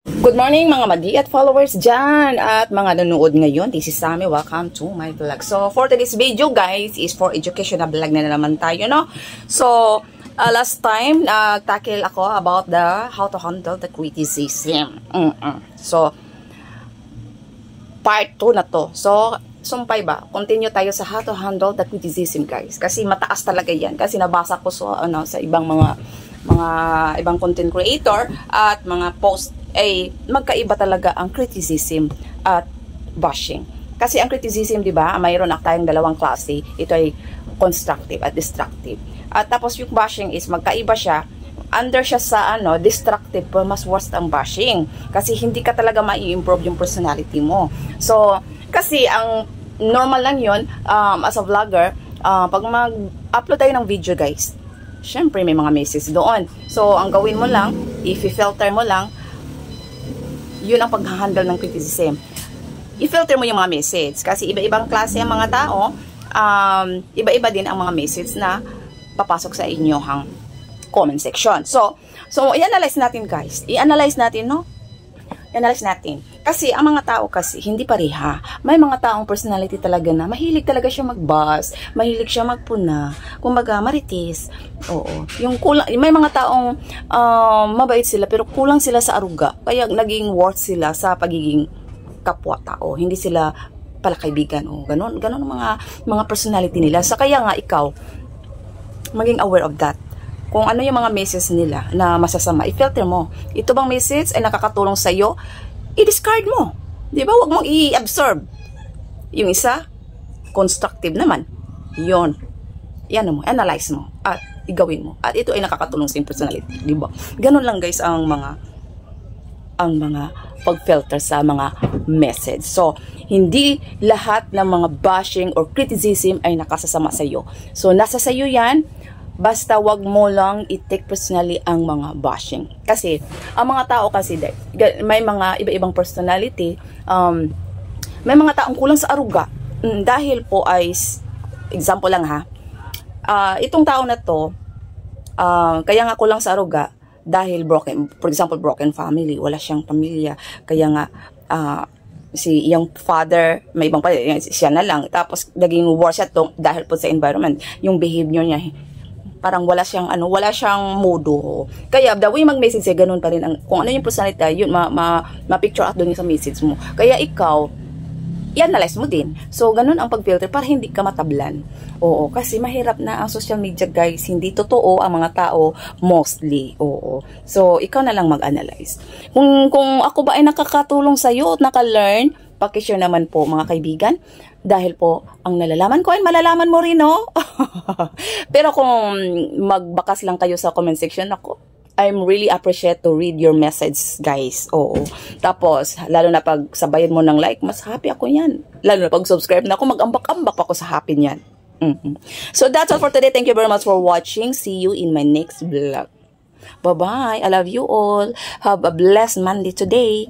Good morning mga madi at followers dyan at mga nanonood ngayon. This is Sammy. Welcome to my vlog. So for today's video guys is for educational vlog na naman tayo, no? So last time nag-tackle ako about the how to handle the criticism. So part 2 na to. So sumpay ba? Continue tayo sa how to handle the criticism guys. Kasi mataas talaga yan. Kasi nabasa ko sa ibang mga ibang content creator at mga post ay magkaiba talaga ang criticism at bashing. Kasi ang criticism, di ba, mayroon tayong dalawang klase. Ito ay constructive at destructive. At tapos yung bashing is magkaiba siya. Under siya sa destructive, mas worst ang bashing. Kasi hindi ka talaga mai-improve yung personality mo. So, kasi ang normal lang yun, as a vlogger, pag mag-upload tayo ng video guys, syempre may mga messages doon. So, ang gawin mo lang, i-filter mo lang, yun ang pag-handle ng criticism. I-filter mo yung mga message. Kasi iba-ibang klase ang mga tao, iba-iba din ang mga message na papasok sa inyong comment section. So i-analyze natin guys. I-analyze natin, no? I-analyze natin. Kasi ang mga tao kasi hindi pareha. May mga taong personality talaga na mahilig talaga siya mag-buzz, mahilig siya magpuna, kumbaga marites. Oo. Yung kulang, may mga taong mabait sila pero kulang sila sa aruga. Kaya naging worth sila sa pagiging kapwa-tao. Hindi sila pala kaibigan. O ganun mga personality nila. Sa kaya nga ikaw maging aware of that. Kung ano yung mga message nila na masasama, i-filter mo. Ito bang message ay nakakatulong sa iyo? I-discard mo. Di ba? Huwag mong i-absorb. Yung isa, constructive naman. Yun. Yan mo, analyze mo. At igawin mo. At ito ay nakakatulong sa yung personality. Di ba? Ganun lang guys ang mga pag-filter sa mga message. So, hindi lahat ng mga bashing or criticism ay nakasasama sa iyo. So, nasa sa iyo yan. Basta wag mo lang i-take personally ang mga bashing. Kasi, ang mga tao kasi, may mga iba-ibang personality, may mga taong kulang sa aruga. Dahil po ay, example lang ha, itong tao na to, kaya nga kulang sa aruga, dahil broken, for example, broken family, wala siyang pamilya, kaya nga, si yung father, may ibang pa, siya na lang, tapos naging worse siya dahil po sa environment, yung behavior niya, parang wala siyang modo. Kaya the way mag-message siya, ganun pa rin kung ano yung personality, yun ma-picture out doon sa message mo. Kaya ikaw, i-analyze mo din. So ganun ang pag-filter para hindi ka matablan. Oo, kasi mahirap na ang social media guys, hindi totoo ang mga tao mostly. Oo. So ikaw na lang mag-analyze. Kung ako ba ay nakakatulong sa iyo at naka-learn, paki-share naman po mga kaibigan. Dahil po, ang nalalaman ko ay malalaman mo rin, no? Pero kung magbakas lang kayo sa comment section, I'm really appreciate to read your message, guys. Oo. Tapos, lalo na pag sabayan mo ng like, mas happy ako yan. Lalo na pag subscribe na ako, mag-ambak-ambak pa ako sa happy niyan. So, that's all for today. Thank you very much for watching. See you in my next vlog. Bye-bye. I love you all. Have a blessed Monday today.